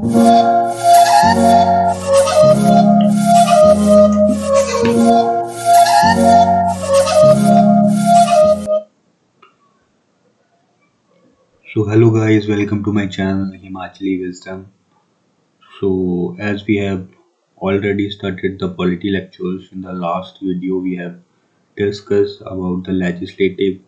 So hello guys, welcome to my channel Himachali Wisdom. So as we have already started the polity lectures, in the last video we have discussed about the legislative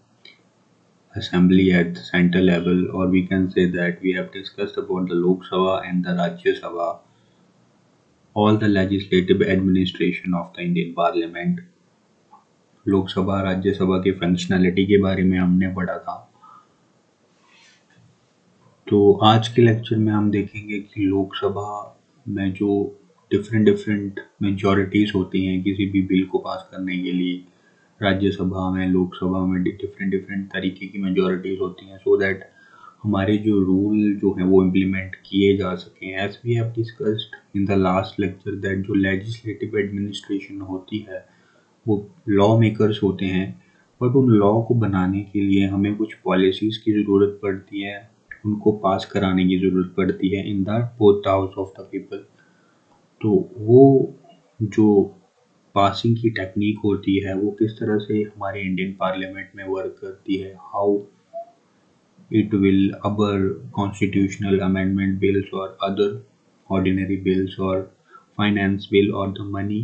assembly at the center level, or we can say that we have discussed about the Lok Sabha and the Rajya Sabha, all the legislative administration of the Indian Parliament. लोक सभा राज्य सभा के functionality के बारे में हमने पढ़ा था। तो आज के लेक्चर में हम देखेंगे कि लोकसभा में जो डिफरेंट मेजॉरिटीज होती हैं किसी भी बिल को पास करने के लिए, राज्यसभा में लोकसभा में डिफरेंट तरीके की मेजॉरिटीज होती हैं, सो दैट हमारे जो रूल जो हैं वो इम्प्लीमेंट किए जा सकें। As we have discussed in the last lecture that जो लेजिस्लेटिव एडमिनिस्ट्रेशन होती है वो लॉ मेकर्स होते हैं, बट उन लॉ को बनाने के लिए हमें कुछ पॉलिसीज़ की ज़रूरत पड़ती है, उनको पास कराने की ज़रूरत पड़ती है in the both house of the people. तो वो जो पासिंग की टेक्निक होती है वो किस तरह से हमारे इंडियन पार्लियामेंट में वर्क करती है, how it will other constitutional amendment bills or other ordinary bills or finance bill or the money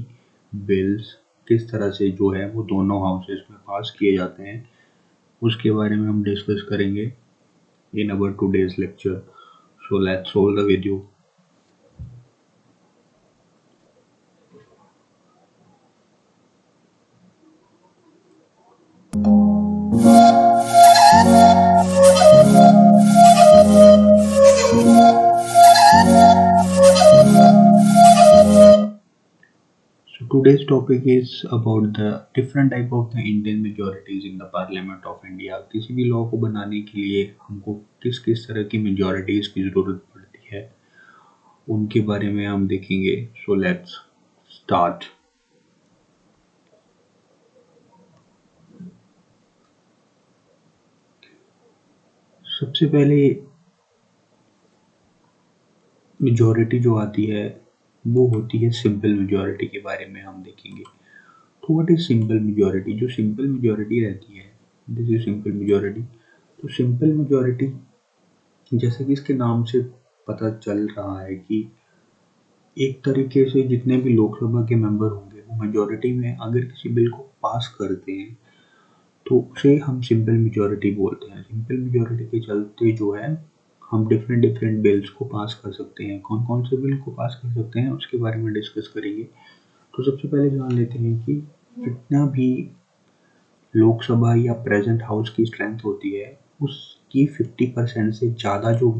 bills किस तरह से जो है वो दोनों हाउसेस में पास किए जाते हैं, उसके बारे में हम डिस्कस करेंगे in our today's lecture. So let's roll the video. So today's topic is about the different type of the Indian majorities in the Parliament of India. किसी भी लॉ को बनाने के लिए हमको किस किस तरह की मेजॉरिटीज की ज़रूरत पड़ती है उनके बारे में हम देखेंगे। So let's start. सबसे पहले मेजॉरिटी जो आती है वो होती है सिंपल मेजॉरिटी के बारे में हम देखेंगे। तो व्हाट इज सिंपल मेजॉरिटी? जो सिंपल मेजॉरिटी रहती है, दिस इज सिंपल मेजॉरिटी। तो सिंपल मेजॉरिटी जैसे कि इसके नाम से पता चल रहा है कि एक तरीके से जितने भी लोकसभा के मेंबर होंगे वो मेजॉरिटी में अगर किसी बिल को पास करते हैं तो उसे हम सिंपल मेजॉरिटी बोलते हैं। सिंपल मेजॉरिटी के चलते जो है हम डिफरेंट बिल्स को पास कर सकते हैं। कौन कौन से बिल को पास कर सकते हैं उसके बारे में डिस्कस करेंगे। तो सबसे पहले जान लेते हैं कि जितना भी लोकसभा या प्रेजेंट हाउस की स्ट्रेंथ होती है उसकी 50% से ज़्यादा जो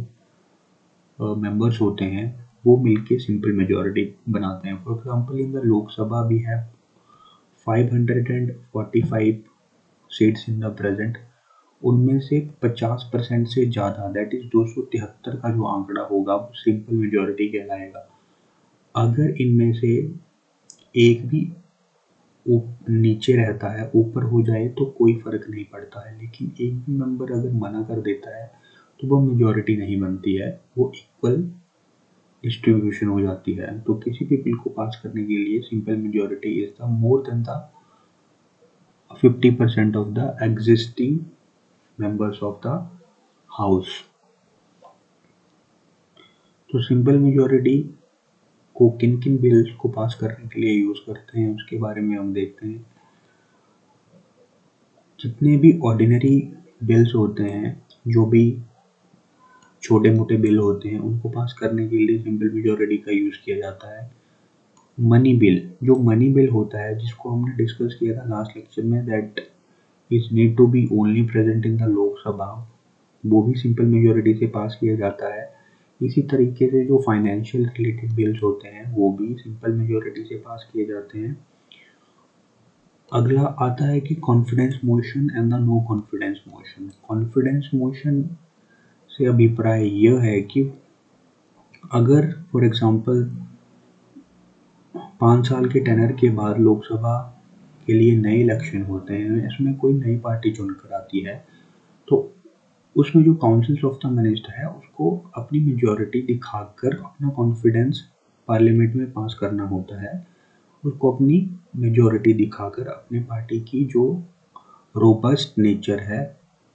मेंबर्स होते हैं वो मिलके सिंपल मेजॉरिटी बनाते हैं। For example in the Lok Sabha we have 545 seats in the present, उनमें से 50% से ज़्यादा दैट इज 273 का जो आंकड़ा होगा वो सिंपल मेजॉरिटी कहलाएगा। अगर इनमें से एक भी नीचे रहता है, ऊपर हो जाए तो कोई फर्क नहीं पड़ता है, लेकिन एक भी मेंबर अगर मना कर देता है तो वो मेजॉरिटी नहीं बनती है, वो इक्वल डिस्ट्रीब्यूशन हो जाती है। तो किसी भी बिल को पास करने के लिए simple majority is the more than the 50% of the existing members of the house. तो सिंपल मेजॉरिटी को किन किन बिल्स को पास करने के लिए यूज करते हैं उसके बारे में हम देखते हैं। जितने भी ऑर्डिनरी बिल्स होते हैं, जो भी छोटे मोटे बिल होते हैं, उनको पास करने के लिए सिंपल मेजॉरिटी का यूज किया जाता है। मनी बिल, जो मनी बिल होता है जिसको हमने डिस्कस किया था लास्ट लेक्चर में, that is need to be only present in the Lok Sabha, वो भी सिंपल मेजॉरिटी से पास किया जाता है। इसी तरीके से जो फाइनेंशियल रिलेटेड बिल्स होते हैं वो भी सिंपल मेजॉरिटी से पास किए जाते हैं। अगला आता है कि confidence motion and the no confidence motion. Confidence motion से अभिप्राय यह है कि अगर फॉर एग्जांपल 5 साल के टेनर के बाद लोकसभा के लिए नए इलेक्शन होते हैं, इसमें कोई नई पार्टी चुनकर आती है, तो उसमें जो काउंसिल ऑफ द मिनिस्टर है उसको अपनी मेजॉरिटी दिखाकर अपना कॉन्फिडेंस पार्लियामेंट में पास करना होता है। उसको अपनी मेजॉरिटी दिखाकर अपने पार्टी की जो रोबस्ट नेचर है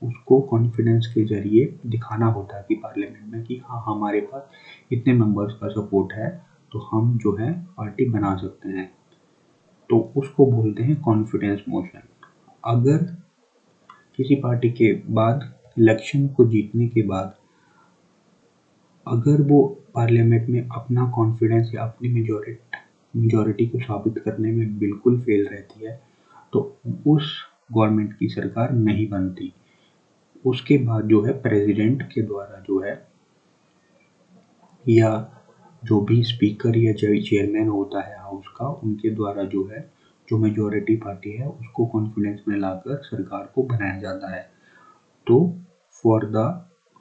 उसको कॉन्फिडेंस के ज़रिए दिखाना होता है कि पार्लियामेंट में कि हाँ, हमारे पास इतने मेंबर्स का सपोर्ट है, तो हम जो है पार्टी बना सकते हैं। तो उसको बोलते हैं कॉन्फिडेंस मोशन। अगर किसी पार्टी के बाद इलेक्शन को जीतने के बाद अगर वो पार्लियामेंट में अपना कॉन्फिडेंस या अपनी मेजॉरिटी को साबित करने में बिल्कुल फेल रहती है, तो उस गवर्नमेंट की सरकार नहीं बनती। उसके बाद जो है प्रेसिडेंट के द्वारा जो है, या जो भी स्पीकर या चेयरमैन होता है हाउस का, उनके द्वारा जो है जो मेजॉरिटी पार्टी है उसको कॉन्फिडेंस में लाकर सरकार को बनाया जाता है। तो for the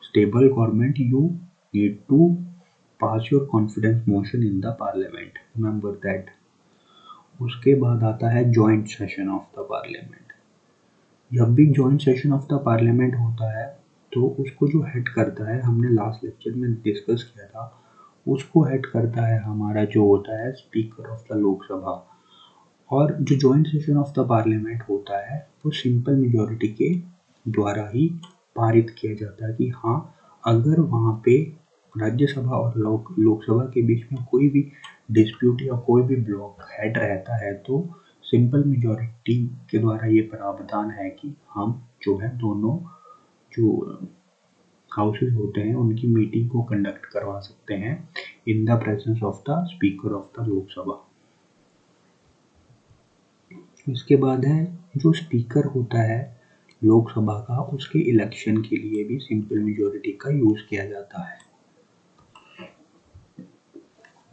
stable government you need to pass your confidence motion in the parliament, remember that. उसके बाद आता है joint session of the parliament. जब भी joint session of the parliament होता है तो उसको जो हेड करता है, हमने लास्ट लेक्चर में डिस्कस किया था, उसको हेड करता है हमारा जो होता है स्पीकर ऑफ द लोकसभा। और जो joint session of the parliament होता है वो सिंपल मेजॉरिटी के द्वारा ही पारित किया जाता है कि हाँ, अगर वहाँ पे राज्यसभा और लोकसभा के बीच में कोई भी डिस्प्यूट या कोई भी ब्लॉक हेड रहता है तो सिंपल मेजॉरिटी के द्वारा ये प्रावधान है कि हम जो है दोनों जो हाउसेज होते हैं उनकी मीटिंग को कंडक्ट करवा सकते हैं in the presence of the speaker of the Lok Sabha. इसके बाद है जो स्पीकर होता है लोकसभा का, उसके इलेक्शन के लिए भी सिंपल मेजॉरिटी का यूज किया जाता है।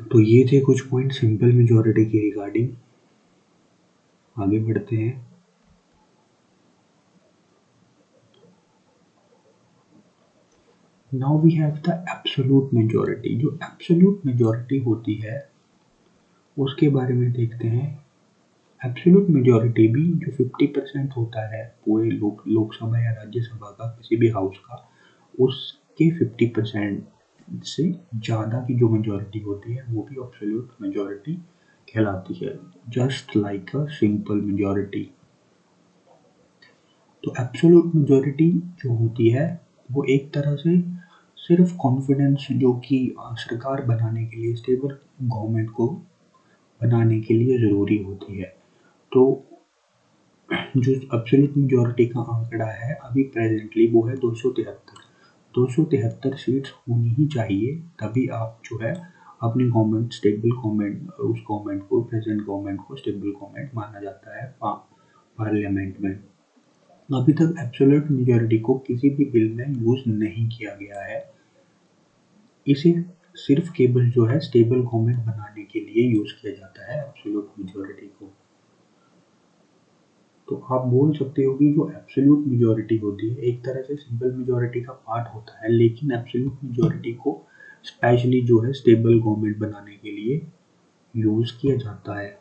तो ये थे कुछ पॉइंट सिंपल मेजॉरिटी के रिगार्डिंग। आगे बढ़ते हैं। Now we have the absolute majority. जो एब्सोल्यूट मेजॉरिटी होती है उसके बारे में देखते हैं। एब्सोल्यूट मेजॉरिटी भी जो 50% होता है पूरे लोकसभा या राज्यसभा का किसी भी हाउस का, उसके 50% से ज़्यादा की जो मेजॉरिटी होती है वो भी एब्सोल्यूट मेजॉरिटी कहलाती है, just like a simple majority. तो एब्सोल्यूट मेजॉरिटी जो होती है वो एक तरह से सिर्फ कॉन्फिडेंस जो कि सरकार बनाने के लिए, स्टेबल गवर्नमेंट को बनाने के लिए ज़रूरी होती है। तो जो एब्सोल्यूट मेजॉरिटी का आंकड़ा है अभी प्रेजेंटली वो है 273। 273 सीट्स होनी ही चाहिए, तभी आप जो है अपनी गवर्नमेंट, स्टेबल गवर्नमेंट, उस गवर्नमेंट को, प्रेजेंट गवर्नमेंट को स्टेबल गवर्नमेंट माना जाता है पार्लियामेंट में। अभी तक एब्सोल्यूट मेजॉरिटी को किसी भी बिल में यूज नहीं किया गया है। इसे सिर्फ केवल जो है स्टेबल गवर्नमेंट बनाने के लिए यूज किया जाता है एब्सोल्यूट मेजॉरिटी को। तो आप बोल सकते हो कि जो एब्सोल्यूट मेजॉरिटी होती है एक तरह से सिंपल मेजॉरिटी का पार्ट होता है, लेकिन एब्सोल्यूट मेजॉरिटी को स्पेशली जो है स्टेबल गवर्नमेंट बनाने के लिए यूज किया जाता है।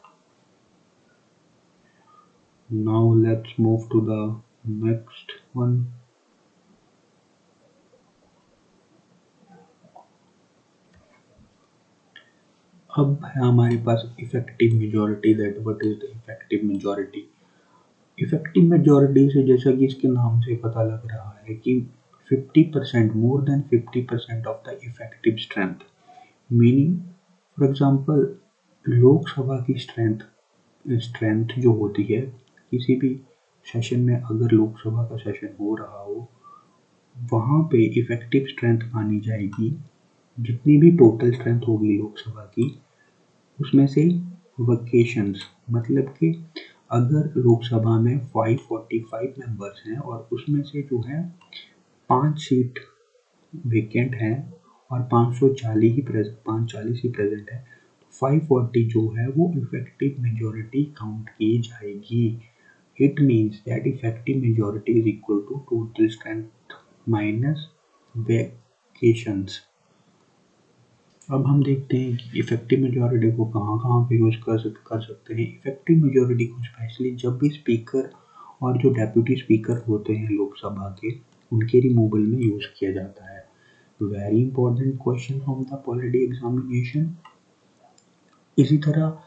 Now let's move to the next one. अब है हमारे पास effective majority. That what is the effective majority. Effective majority से जैसा कि इसके नाम से पता लग रहा है कि 50%, more than 50% of the effective strength, meaning for example Lok Sabha की स्ट्रेंथ जो होती है किसी भी सेशन में, अगर लोकसभा का सेशन हो रहा हो वहाँ पे इफेक्टिव स्ट्रेंथ मानी जाएगी, जितनी भी टोटल स्ट्रेंथ होगी लोकसभा की उसमें से वैकेशंस, मतलब कि अगर लोकसभा में 545 मेंबर्स हैं और उसमें से जो है 5 सीट वेकेंट हैं और 540 ही प्रेजेंट है, तो 540 जो है वो इफेक्टिव मेजॉरिटी काउंट की जाएगी। It means that effective majority is equal to total strength minus vacations. अब हम देखते हैं कि इफेक्टिव मेजॉरिटी को कहाँ पे यूज कर सकते हैं। इफेक्टिव मेजॉरिटी को स्पेशली जब भी स्पीकर और जो डेप्यूटी स्पीकर होते हैं लोकसभा के उनके रिमूवल में यूज़ किया जाता है। Very important question from the polity examination. इसी तरह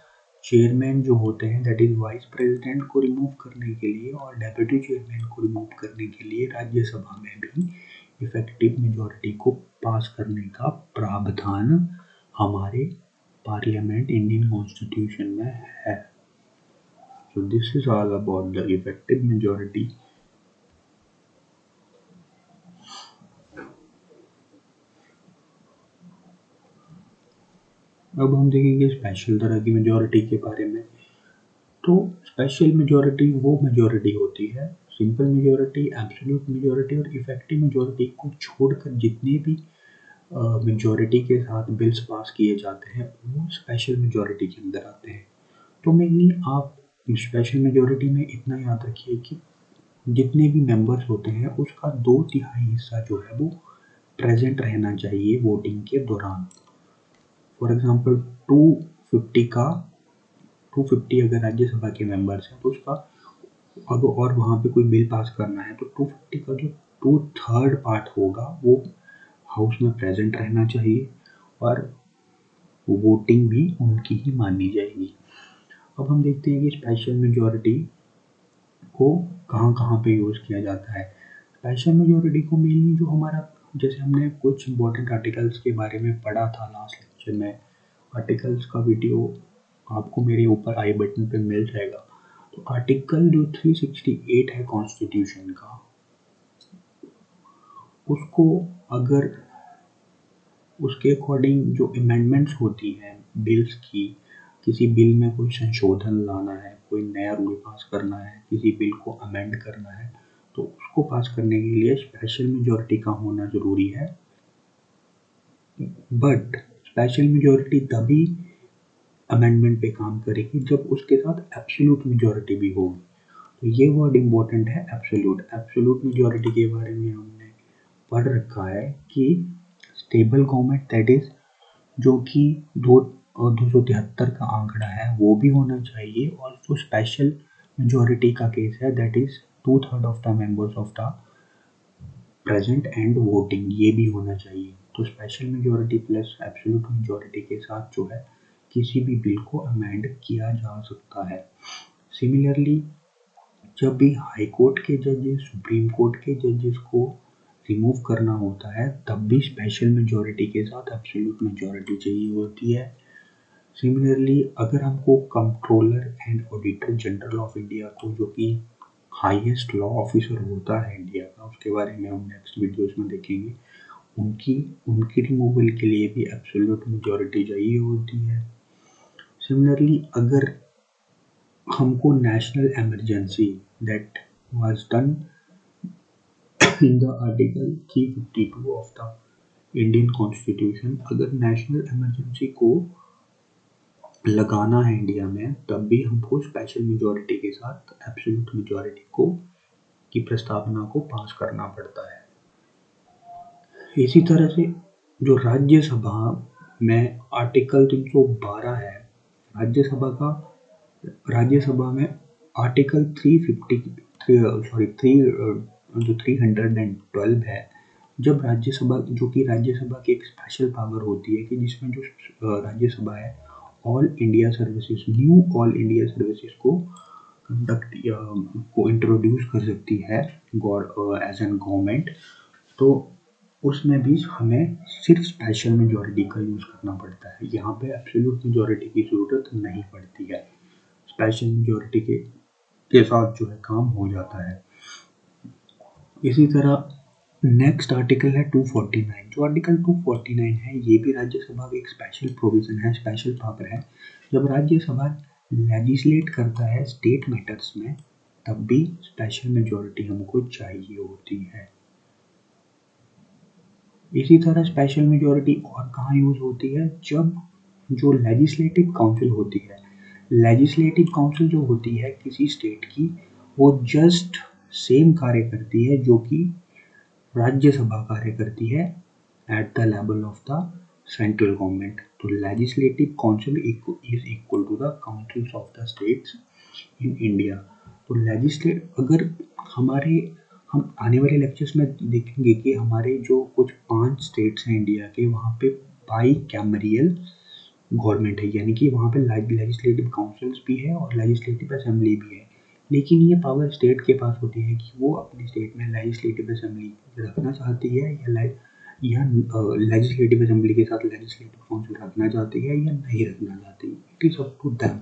चेयरमैन जो होते हैं दैट इज वाइस प्रेसिडेंट को रिमूव करने के लिए और डेप्यूटी चेयरमैन को रिमूव करने के लिए राज्यसभा में भी इफेक्टिव मेजॉरिटी को पास करने का प्रावधान हमारे पार्लियामेंट इंडियन कॉन्स्टिट्यूशन में है। So this is all about the effective majority. अब हम देखेंगे स्पेशल तरह की मेजॉरिटी के बारे में। तो स्पेशल मेजॉरिटी वो मेजॉरिटी होती है, सिंपल मेजॉरिटी, एब्सोल्यूट मेजॉरिटी और इफेक्टिव मेजॉरिटी को छोड़कर जितने भी मेजॉरिटी के साथ बिल्स पास किए जाते हैं वो स्पेशल मेजॉरिटी के अंदर आते हैं। तो मेनली आप स्पेशल मेजॉरिटी में इतना याद रखिए कि जितने भी मेंबर्स होते हैं उसका 2/3 हिस्सा जो है वो प्रेजेंट रहना चाहिए वोटिंग के दौरान। फॉर एग्जांपल 250 अगर राज्यसभा के मेंबर्स हैं तो उसका अगर और वहाँ पे कोई बिल पास करना है तो 250 का जो 2/3 पार्ट होगा वो हाउस में प्रेजेंट रहना चाहिए और वोटिंग भी उनकी ही मानी जाएगी। अब हम देखते हैं कि स्पेशल मेजॉरिटी को कहाँ कहाँ पे यूज़ किया जाता है। स्पेशल मेजॉरिटी को मेनली जो हमारा, जैसे हमने कुछ इंपॉर्टेंट आर्टिकल्स के बारे में पढ़ा था लास्ट लेक्चर में, आर्टिकल्स का वीडियो आपको मेरे ऊपर आई बटन पे मिल जाएगा। तो आर्टिकल जो 368 है कॉन्स्टिट्यूशन का, उसको अगर उसके अकॉर्डिंग जो अमेंडमेंट्स होती हैं बिल्स की, किसी बिल में कोई संशोधन लाना है, कोई नया रूल पास करना है, किसी बिल को अमेंड करना है, तो उसको पास करने के लिए स्पेशल मेजॉरिटी का होना ज़रूरी है। बट स्पेशल मेजॉरिटी तभी अमेंडमेंट पे काम करेगी जब उसके साथ एब्सोल्यूट मेजॉरिटी भी होगी। तो ये वर्ड इम्पोर्टेंट है, एब्सोल्यूट। एब्सोल्यूट मेजॉरिटी के बारे में हमने पढ़ रखा है कि स्टेबल गवर्नमेंट दैट इज जो कि 273 का आंकड़ा है वो भी होना चाहिए, और जो स्पेशल मेजॉरिटी का केस है that is 2/3 of the members of the present and voting, ये भी होना चाहिए। तो special majority plus absolute majority के साथ जो है किसी भी बिल को अमेंड किया जा सकता है। सिमिलरली जब भी हाई कोर्ट के जजेस, सुप्रीम कोर्ट के जजेस को रिमूव करना होता है तब भी स्पेशल मेजॉरिटी के साथ एब्सोल्यूट मेजॉरिटी चाहिए होती है। सिमिलरली अगर हमको controller and auditor general of India को, जो कि हाईएस्ट लॉ ऑफिसर होता है इंडिया का, उसके बारे में हम नेक्स्ट वीडियोस में देखेंगे, उनकी रिमूवल के लिए भी एब्सोल्यूट मेजॉरिटी चाहिए होती है। सिमिलरली अगर हमको national emergency that was done in the article 352 of the Indian constitution, अगर नेशनल इमरजेंसी को लगाना है इंडिया में तब भी हमको स्पेशल मेजॉरिटी के साथ एब्सोल्यूट मेजॉरिटी को की प्रस्तावना को पास करना पड़ता है। इसी तरह से जो राज्यसभा में आर्टिकल 312 है, राज्यसभा में आर्टिकल 312 है, जब राज्यसभा, जो कि राज्यसभा की एक स्पेशल पावर होती है कि जिसमें जो राज्यसभा है all India services, knew all India services को कंडक्ट को इंट्रोड्यूस कर सकती है एज एन गवर्नमेंट, तो उसमें भी हमें सिर्फ स्पेशल मेजॉरिटी का यूज़ करना पड़ता है। यहाँ पे एब्सोल्यूट मेजॉरिटी की ज़रूरत नहीं पड़ती है, स्पेशल मेजॉरिटी के साथ जो है काम हो जाता है। इसी तरह नेक्स्ट आर्टिकल है 249। जो आर्टिकल 249 है ये भी राज्यसभा का एक स्पेशल प्रोविज़न है, स्पेशल पावर है। जब राज्यसभा लेजिस्लेट करता है स्टेट मैटर्स में तब भी स्पेशल मेजॉरिटी हमको चाहिए होती है। इसी तरह स्पेशल मेजॉरिटी और कहाँ यूज़ होती है, जब जो लेजिस्लेटिव काउंसिल होती है, लेजिस्लेटिव काउंसिल जो होती है किसी स्टेट की, वो जस्ट सेम कार्य करती है जो कि राज्यसभा कार्य करती है at the level of the central government. तो legislative council is equal to the councils of the states in India. तो अगर हम आने वाले लेक्चर्स में देखेंगे कि हमारे जो कुछ 5 स्टेट्स हैं इंडिया के, वहाँ पे बाई कैमरियल गवर्नमेंट है, यानी कि वहाँ पे लेजिस्लेटिव काउंसिल्स भी है और लेजिस्लेटिव असेंबली भी है। लेकिन ये पावर स्टेट के पास होती है कि वो अपने स्टेट में लेजिस्लेटिव असेंबली रखना चाहती है या लेजिस्लेटिव असेंबली के साथ लेजिस्लेटिव काउंसिल रखना चाहती है या नहीं रखना चाहती है। It is up to them.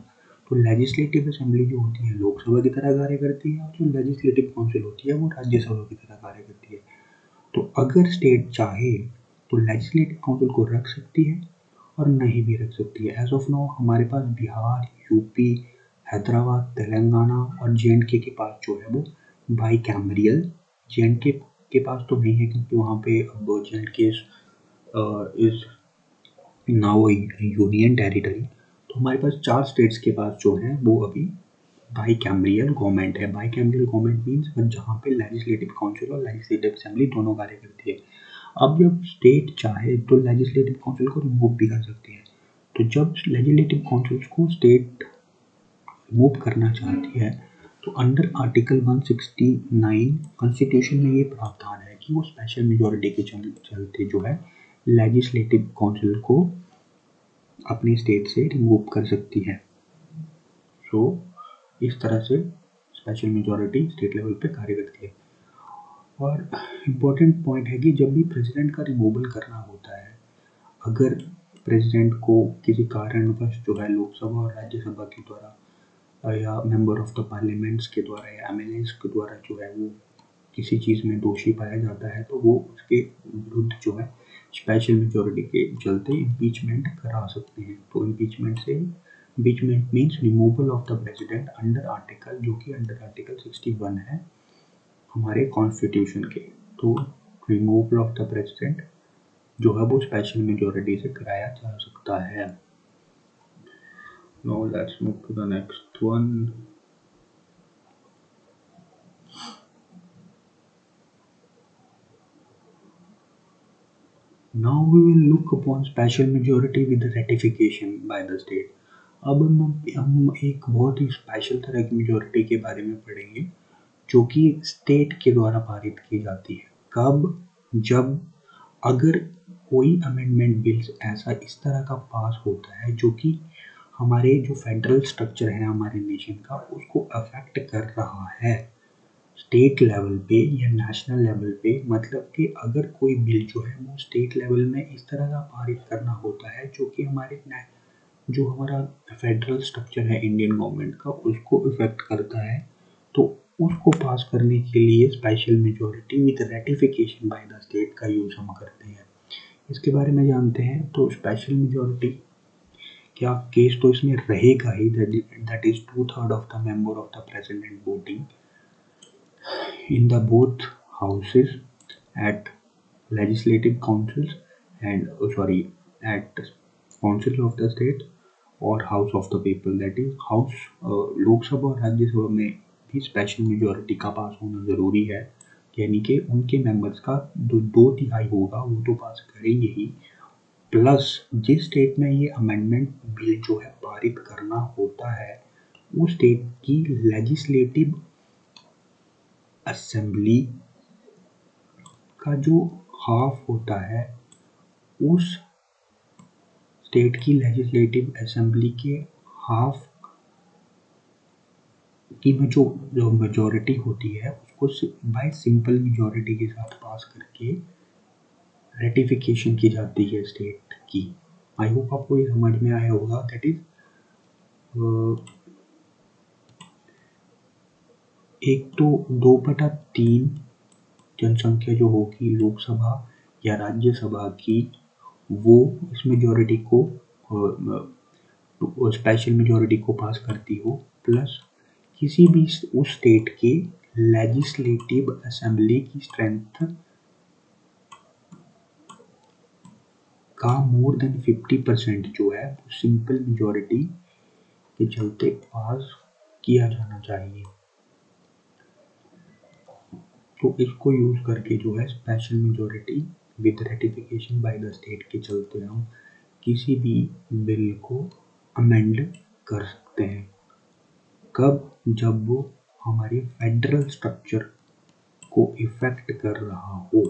तो लेजिस्लेटिव असेंबली जो होती है लोकसभा की तरह कार्य करती है और जो लेजिस्लेटिव काउंसिल होती है वो राज्यसभा की तरह कार्य करती है। तो अगर स्टेट चाहे तो लेजिस्लेटिव काउंसिल को रख सकती है और नहीं भी रख सकती है। एज ऑफ नाउ हमारे पास बिहार, यूपी, हैदराबाद, तेलंगाना और जे के पास जो है वो बाई कैमरियल, जे के पास तो नहीं है क्योंकि वहाँ पे अब जे इज नाउ यूनियन टेरिटरी। तो हमारे पास 4 स्टेट्स के पास जो है वो अभी बाई कैमरियल गवर्नमेंट है। बाई कैमरियल गवर्नमेंट मीन्स जहाँ पे लेजिस्लेटिव काउंसिल और लेजिस्लेटिव असेंबली दोनों कार्य करती है। अब जब स्टेट चाहे तो लेजिस्लेटिव काउंसिल को रिमूव भी कर सकती है। तो जब लेजिस्लेटिव काउंसिल को स्टेट रिमूव करना चाहती है तो अंडर आर्टिकल 169 कॉन्स्टिट्यूशन में ये प्रावधान है कि वो स्पेशल मेजोरिटी के चलते जो है लेजिस्लेटिव काउंसिल को अपने स्टेट से रिमूव कर सकती है। सो इस तरह से स्पेशल मेजोरिटी स्टेट लेवल पे कार्य करती है। और इम्पोर्टेंट पॉइंट है कि जब भी प्रेसिडेंट का रिमूवल करना होता है, अगर प्रेसिडेंट को किसी कारणवश जो है लोकसभा और राज्यसभा के द्वारा या मेंबर ऑफ द पार्लियामेंट्स के द्वारा या एमएलएस के द्वारा जो है वो किसी चीज़ में दोषी पाया जाता है तो वो उसके विरुद्ध जो है स्पेशल मेजोरिटी के चलते इम्पीचमेंट करा सकते हैं। तो impeachment means removal of the president under article, जो कि अंडर आर्टिकल 61 है हमारे कॉन्स्टिट्यूशन के। तो रिमूवल ऑफ द प्रेसिडेंट जो है वो स्पेशल मेजोरिटी से कराया जा सकता है। Now let's move to the next one. Now we will look upon special majority with the ratification by the state. अब हम एक बहुत ही स्पेशल तरह की मेजोरिटी के बारे में पढ़ेंगे जो कि स्टेट के द्वारा पारित की जाती है। कब? जब अगर कोई अमेंडमेंट बिल्स ऐसा इस तरह का पास होता है जो कि हमारे जो फेडरल स्ट्रक्चर है हमारे नेशन का उसको अफेक्ट कर रहा है स्टेट लेवल पे या नेशनल लेवल पे। मतलब कि अगर कोई बिल जो है वो स्टेट लेवल में इस तरह का पारित करना होता है जो कि जो हमारा फेडरल स्ट्रक्चर है इंडियन गवर्नमेंट का उसको इफेक्ट करता है, तो उसको पास करने के लिए special majority with ratification by the state का यूज हम करते हैं। इसके बारे में जानते हैं। तो स्पेशल मेजोरिटी क्या केस तो इसमें रहेगा ही, that is 2/3 of the member of the president voting in the both houses at legislative councils and at council of the state और house of the people, that is house. Lok Sabha और राज्यसभा में भी special majority का पास होना ज़रूरी है, यानी कि उनके मेंबर्स का 2/3 होगा वो तो पास करेंगे ही। प्लस जिस स्टेट में ये अमेंडमेंट बिल जो है पारित करना होता है उस स्टेट की लेजिस्लेटिव असेंबली का जो हाफ होता है उस स्टेट की लेजिस्लेटिव असेंबली के हाफ की में जो मेजोरिटी होती है उसको बाय सिंपल मेजोरिटी के साथ पास करके रेटिफिकेशन की जाती है स्टेट की। आई होप आपको ये समझ में आया होगा। दैट इज 2/3 जनसंख्या जो होगी लोकसभा या राज्यसभा की वो इस मेजोरिटी को स्पेशल मेजोरिटी को पास करती हो, प्लस किसी भी उस स्टेट के लेजिस्लेटिव असेंबली की स्ट्रेंथ का मोर देन 50% जो है वो सिंपल मेजोरिटी के चलते पास किया जाना चाहिए। तो इसको यूज करके जो है special majority with ratification by the state के चलते हम किसी भी बिल को अमेंड कर सकते हैं। कब? जब वो हमारे फेडरल स्ट्रक्चर को इफेक्ट कर रहा हो।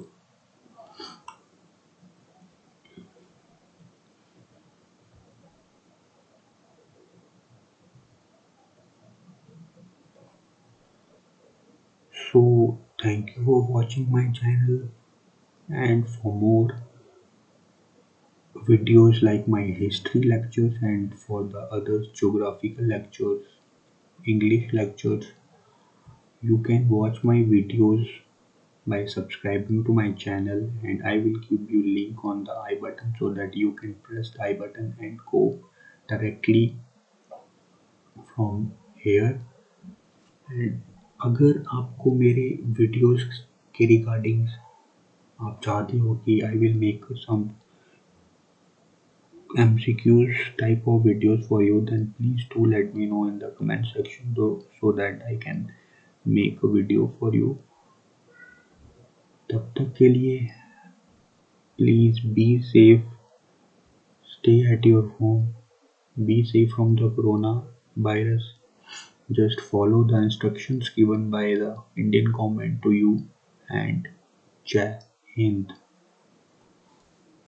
So thank you for watching my channel, and for more videos like my history lectures and for the other geographical lectures, English lectures, you can watch my videos by subscribing to my channel, and I will give you link on the I button so that you can press the I button and go directly from here. And अगर आपको मेरे videos के regarding आप चाहते हो कि I will make some MCQs type of videos for you, then please do let me know in the comment section though, so that I can make a video for you. तब तक के लिए please be safe, stay at your home, be safe from the coronavirus. Just follow the instructions given by the Indian government to you, and Jai Hind.